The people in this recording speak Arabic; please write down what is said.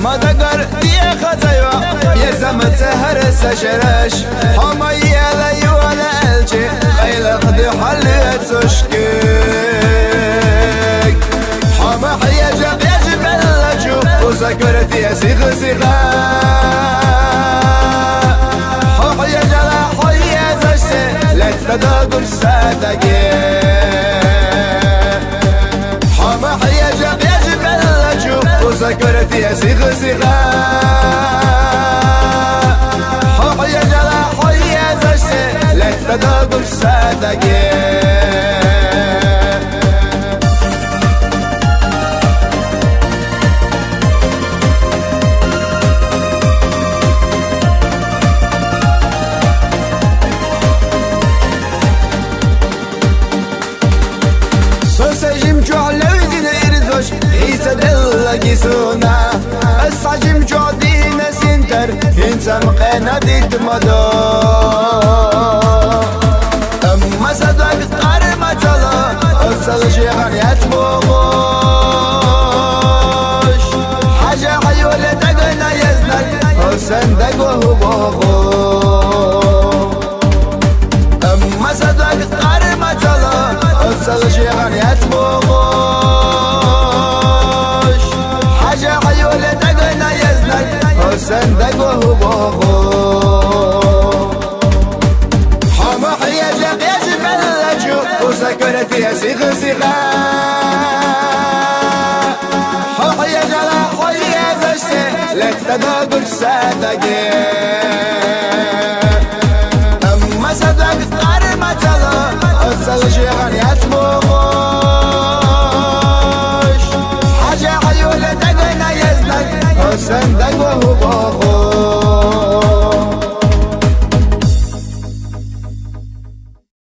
ما دقر يا خزيوة يا زمن سهر السشرش حما يلي ولا الجي خيل خدي حليت سشكيك حما حيجا قيجبلجو وسكرت يا سيغ سيغا حما يجلا حيا زشتي لك تدقر ساتاكي حما حيجا قيجبلجو وسكرت يا سيغ سيغا حيا جلا حيا زشتي لك تدقر ساتاكي سوسجم جعل وزين إرزوش إيسا دلقي سونا السجم جعدين سنتر إنسا مقينا ديت مدو أما صدق قرمة تلا أصل شيخان يتبوغوش حاجة حيولة دقنا يزنك حسن دقوه بوغو أما صدق قرمة تلا أصل شيخان يتبوغوش حاجة حيولة دقنا يزنك حسن دقوه بوغو حما حيجا قيجبلجو وسكرت يا سيغ سيغا حما حيجا لا حيا زشتي لك تدقر ساتاكي